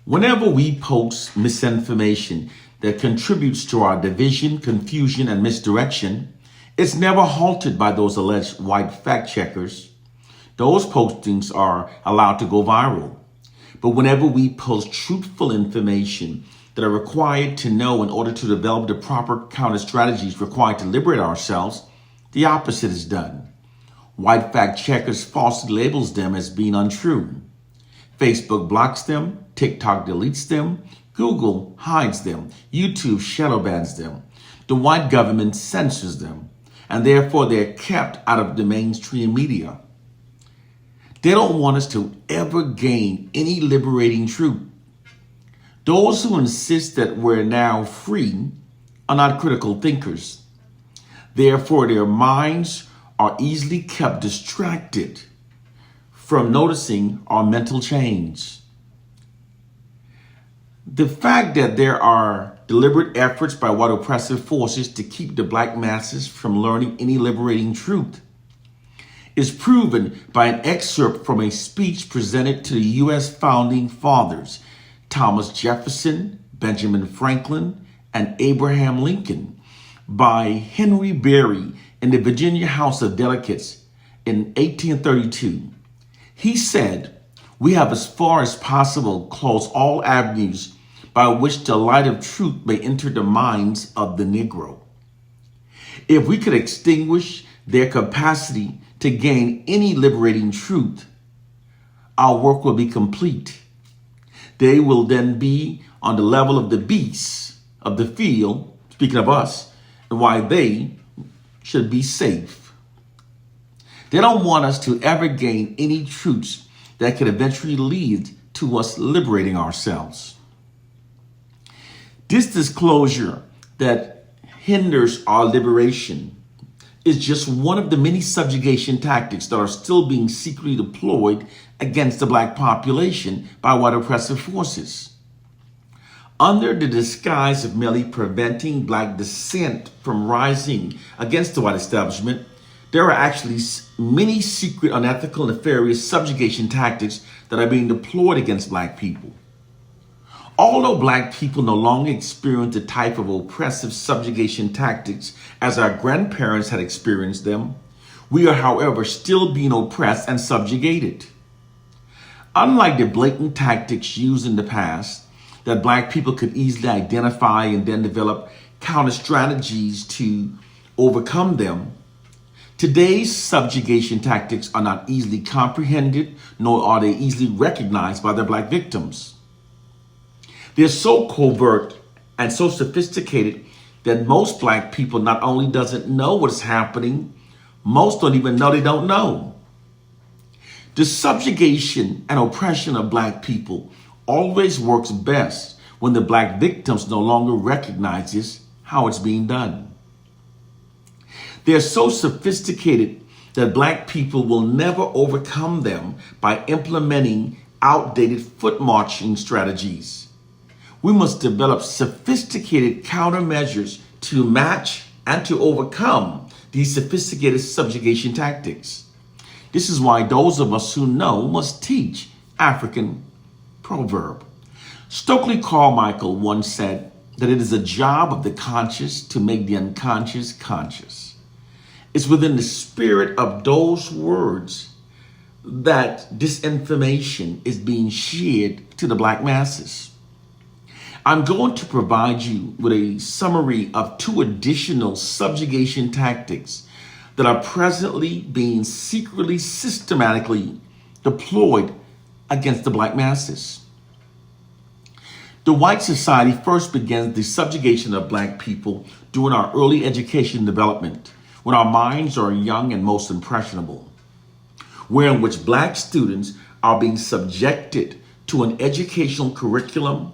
Whenever we post misinformation that contributes to our division, confusion, and misdirection, it's never halted by those alleged white fact checkers. Those postings are allowed to go viral. But whenever we post truthful information that are required to know in order to develop the proper counter strategies required to liberate ourselves, the opposite is done. White fact checkers falsely labels them as being untrue. Facebook blocks them, TikTok deletes them, Google hides them, YouTube shadow bans them. The white government censors them, and therefore they're kept out of the mainstream media. They don't want us to ever gain any liberating truth. Those who insist that we're now free are not critical thinkers. Therefore, their minds are easily kept distracted from noticing our mental change. The fact that there are deliberate efforts by white oppressive forces to keep the black masses from learning any liberating truth is proven by an excerpt from a speech presented to the U.S. founding fathers, Thomas Jefferson, Benjamin Franklin, and Abraham Lincoln, by Henry Berry in the Virginia House of Delegates in 1832. He said, "We have as far as possible closed all avenues by which the light of truth may enter the minds of the Negro. If we could extinguish their capacity to gain any liberating truth, our work will be complete. They will then be on the level of the beasts of the field," speaking of us, and why they should be safe. They don't want us to ever gain any truths that could eventually lead to us liberating ourselves. This disclosure that hinders our liberation is just one of the many subjugation tactics that are still being secretly deployed against the black population by white oppressive forces. Under the disguise of merely preventing black dissent from rising against the white establishment, there are actually many secret, unethical, nefarious subjugation tactics that are being deployed against black people. Although black people no longer experience the type of oppressive subjugation tactics as our grandparents had experienced them, we are, however, still being oppressed and subjugated. Unlike the blatant tactics used in the past, that black people could easily identify and then develop counter strategies to overcome them, today's subjugation tactics are not easily comprehended, nor are they easily recognized by their black victims. They're so covert and so sophisticated that most black people not only doesn't know what's happening, most don't even know they don't know. The subjugation and oppression of black people always works best when the black victims no longer recognizes how it's being done. They're so sophisticated that black people will never overcome them by implementing outdated foot marching strategies. We must develop sophisticated countermeasures to match and to overcome these sophisticated subjugation tactics. This is why those of us who know must teach African proverb. Stokely Carmichael once said that it is a job of the conscious to make the unconscious conscious. It's within the spirit of those words that this information is being shared to the black masses. I'm going to provide you with a summary of 2 additional subjugation tactics that are presently being secretly, systematically deployed against the black masses. The white society first began the subjugation of black people during our early education development, when our minds are young and most impressionable, wherein which black students are being subjected to an educational curriculum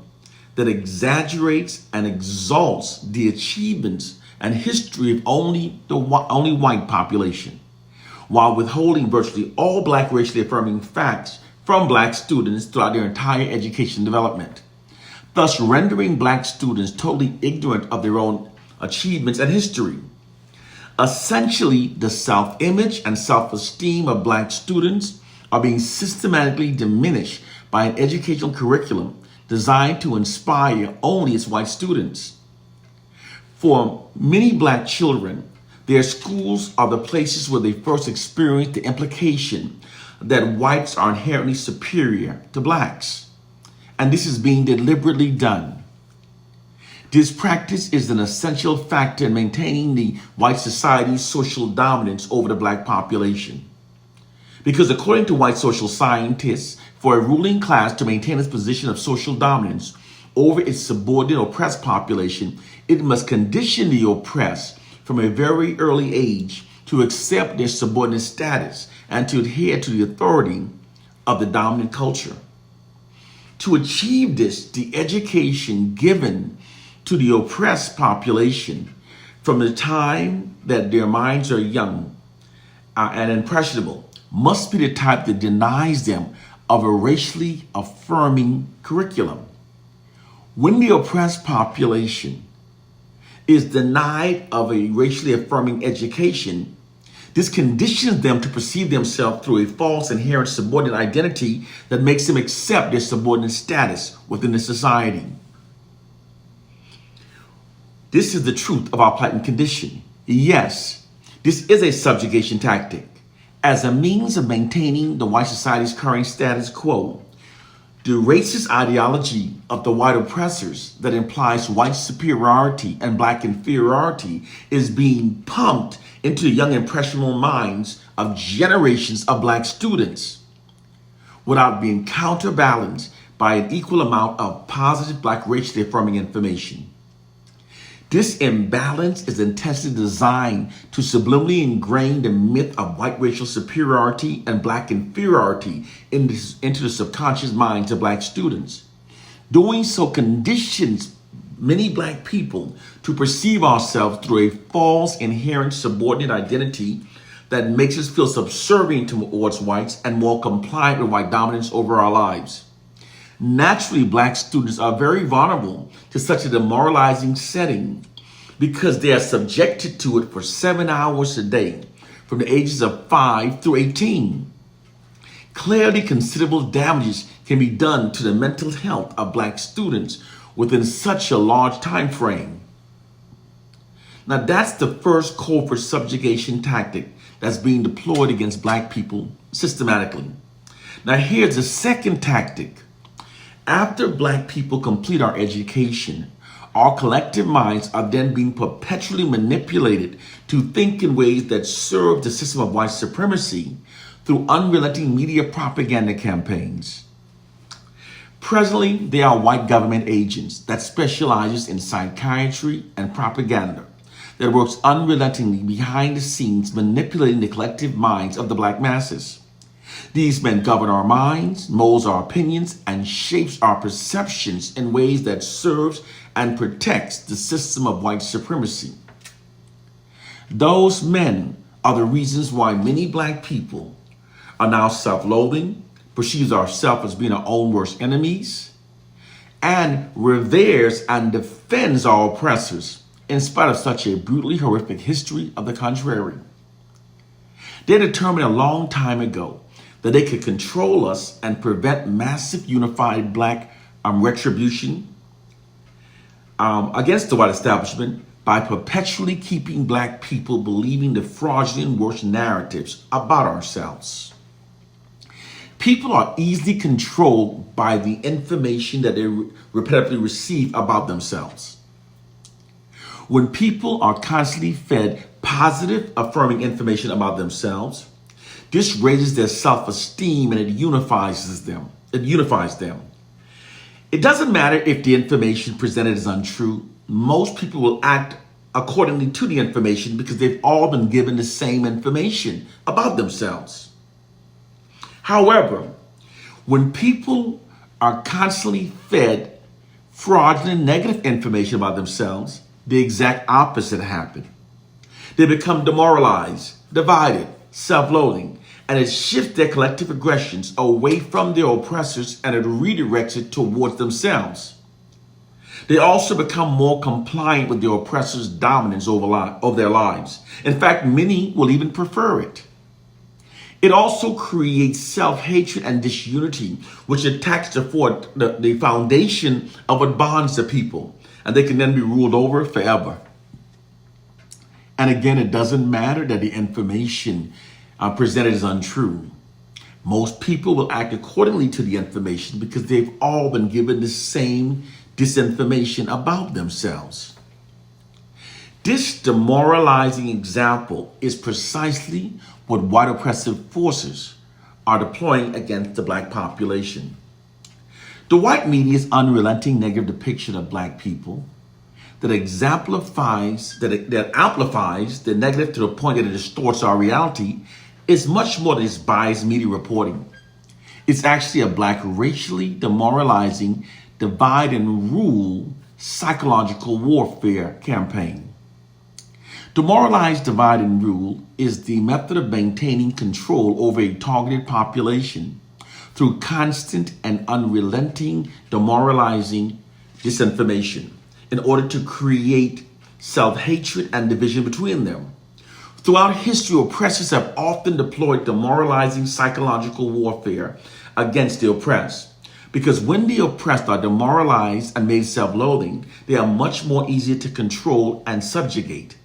that exaggerates and exalts the achievements and history of only white population, while withholding virtually all black racially affirming facts from black students throughout their entire education development, thus rendering black students totally ignorant of their own achievements and history. Essentially, the self-image and self-esteem of black students are being systematically diminished by an educational curriculum designed to inspire only its white students. For many black children, their schools are the places where they first experience the implication that whites are inherently superior to blacks. And this is being deliberately done. This practice is an essential factor in maintaining the white society's social dominance over the black population. Because according to white social scientists, for a ruling class to maintain its position of social dominance over its subordinate oppressed population, it must condition the oppressed from a very early age to accept their subordinate status and to adhere to the authority of the dominant culture. To achieve this, the education given to the oppressed population from the time that their minds are young and impressionable must be the type that denies them of a racially affirming curriculum. When the oppressed population is denied of a racially affirming education, this conditions them to perceive themselves through a false inherent subordinate identity that makes them accept their subordinate status within the society. This is the truth of our plight and condition. Yes, this is a subjugation tactic. As a means of maintaining the white society's current status quo, the racist ideology of the white oppressors that implies white superiority and black inferiority is being pumped into the young impressionable minds of generations of black students without being counterbalanced by an equal amount of positive black racially affirming information. This imbalance is intentionally designed to subliminally ingrain the myth of white racial superiority and black inferiority into the subconscious minds of black students. Doing so conditions many black people to perceive ourselves through a false inherent subordinate identity that makes us feel subservient towards whites and more compliant with white dominance over our lives. Naturally, black students are very vulnerable to such a demoralizing setting because they are subjected to it for 7 hours a day from the ages of 5 through 18. Clearly, considerable damages can be done to the mental health of black students within such a large time frame. Now, that's the first covert subjugation tactic that's being deployed against black people systematically. Now, here's the second tactic. After black people complete our education, our collective minds are then being perpetually manipulated to think in ways that serve the system of white supremacy through unrelenting media propaganda campaigns. Presently, there are white government agents that specializes in psychiatry and propaganda that works unrelentingly behind the scenes, manipulating the collective minds of the black masses. These men govern our minds, molds our opinions, and shapes our perceptions in ways that serves and protects the system of white supremacy. Those men are the reasons why many black people are now self-loathing, perceives ourselves as being our own worst enemies, and reveres and defends our oppressors in spite of such a brutally horrific history of the contrary. They determined a long time ago that they could control us and prevent massive unified black retribution against the white establishment by perpetually keeping black people believing the fraudulent worst narratives about ourselves. People are easily controlled by the information that they repetitively receive about themselves. When people are constantly fed positive, affirming information about themselves, this raises their self-esteem and it unifies them. It doesn't matter if the information presented is untrue. Most people will act accordingly to the information because they've all been given the same information about themselves. However, when people are constantly fed fraudulent negative information about themselves, the exact opposite happens. They become demoralized, divided, self-loathing, and it shifts their collective aggressions away from their oppressors and it redirects it towards themselves. They also become more compliant with their oppressors' dominance over their lives. In fact, many will even prefer it. It also creates self-hatred and disunity, which attacks the foundation of what bonds the people, and they can then be ruled over forever. And again, it doesn't matter that the information presented is untrue. Most people will act accordingly to the information because they've all been given the same disinformation about themselves. This demoralizing example is precisely what white oppressive forces are deploying against the black population. The white media's unrelenting negative depiction of black people that amplifies the negative to the point that it distorts our reality is much more than just biased media reporting. It's actually a black racially demoralizing divide and rule psychological warfare campaign. Demoralized divide and rule is the method of maintaining control over a targeted population through constant and unrelenting demoralizing disinformation in order to create self-hatred and division between them. Throughout history, oppressors have often deployed demoralizing psychological warfare against the oppressed. Because when the oppressed are demoralized and made self-loathing, they are much more easier to control and subjugate.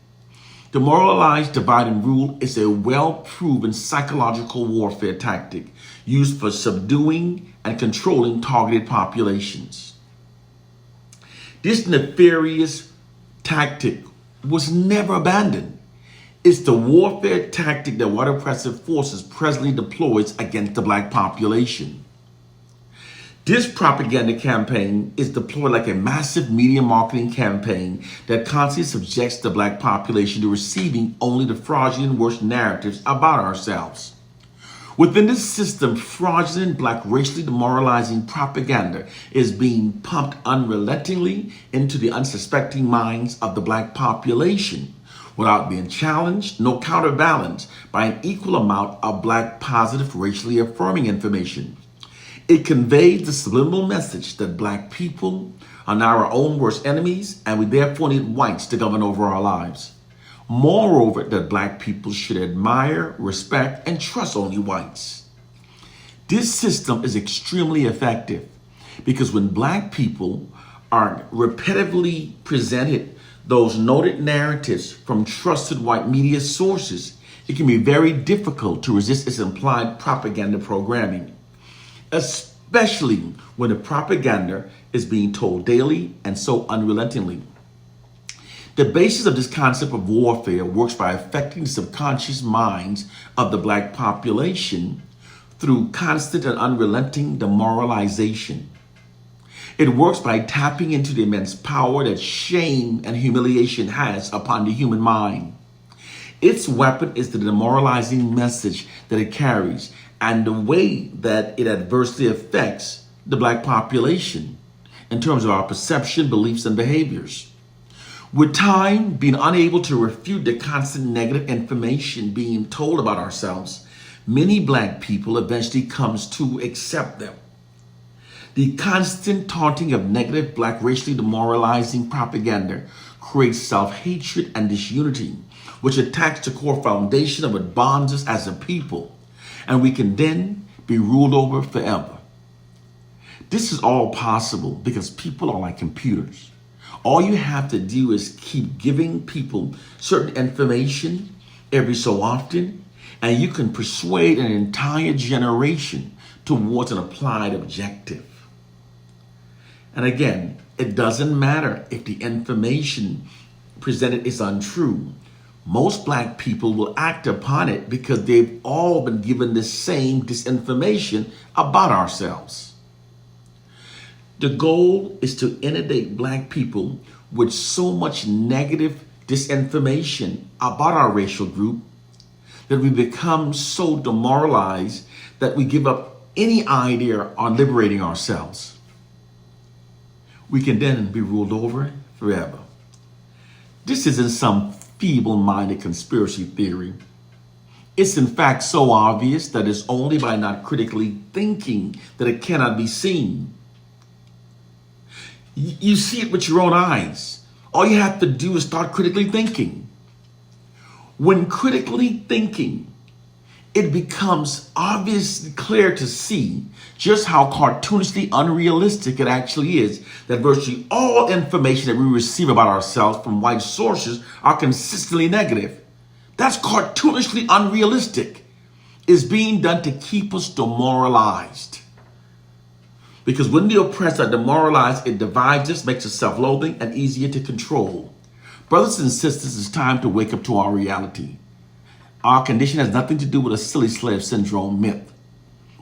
Demoralized divide and rule is a well-proven psychological warfare tactic used for subduing and controlling targeted populations. This nefarious tactic was never abandoned. It's the warfare tactic that white oppressive forces presently deploys against the black population. This propaganda campaign is deployed like a massive media marketing campaign that constantly subjects the black population to receiving only the fraudulent worst narratives about ourselves. Within this system, fraudulent black racially demoralizing propaganda is being pumped unrelentingly into the unsuspecting minds of the black population without being challenged nor counterbalanced by an equal amount of black positive racially affirming information. It conveys the subliminal message that black people are now our own worst enemies and we therefore need whites to govern over our lives. Moreover, that black people should admire, respect, and trust only whites. This system is extremely effective because when black people are repetitively presented those noted narratives from trusted white media sources, it can be very difficult to resist its implied propaganda programming, especially when the propaganda is being told daily and so unrelentingly. The basis of this concept of warfare works by affecting the subconscious minds of the black population through constant and unrelenting demoralization. It works by tapping into the immense power that shame and humiliation has upon the human mind. Its weapon is the demoralizing message that it carries and the way that it adversely affects the black population in terms of our perception, beliefs, and behaviors. With time, being unable to refute the constant negative information being told about ourselves, many black people eventually comes to accept them. The constant taunting of negative black racially demoralizing propaganda creates self-hatred and disunity, which attacks the core foundation of what bonds us as a people, and we can then be ruled over forever. This is all possible because people are like computers. All you have to do is keep giving people certain information every so often, and you can persuade an entire generation towards an applied objective. And again, it doesn't matter if the information presented is untrue. Most black people will act upon it because they've all been given the same disinformation about ourselves. The goal is to inundate black people with so much negative disinformation about our racial group that we become so demoralized that we give up any idea on liberating ourselves. We can then be ruled over forever. This isn't some feeble-minded conspiracy theory. It's in fact so obvious that it's only by not critically thinking that it cannot be seen. You see it with your own eyes. All you have to do is start critically thinking. When critically thinking it becomes obviously clear to see just how cartoonishly unrealistic it actually is that virtually all information that we receive about ourselves from white sources are consistently negative. That's cartoonishly unrealistic. It's being done to keep us demoralized. Because when the oppressed are demoralized, it divides us, makes us self-loathing and easier to control. Brothers and sisters, it's time to wake up to our reality. Our condition has nothing to do with a silly slave syndrome myth.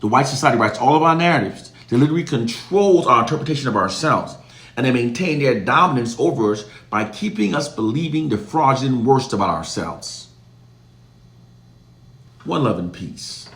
The white society writes all of our narratives. They literally controls our interpretation of ourselves. And they maintain their dominance over us by keeping us believing the fraudulent worst about ourselves. One love and peace.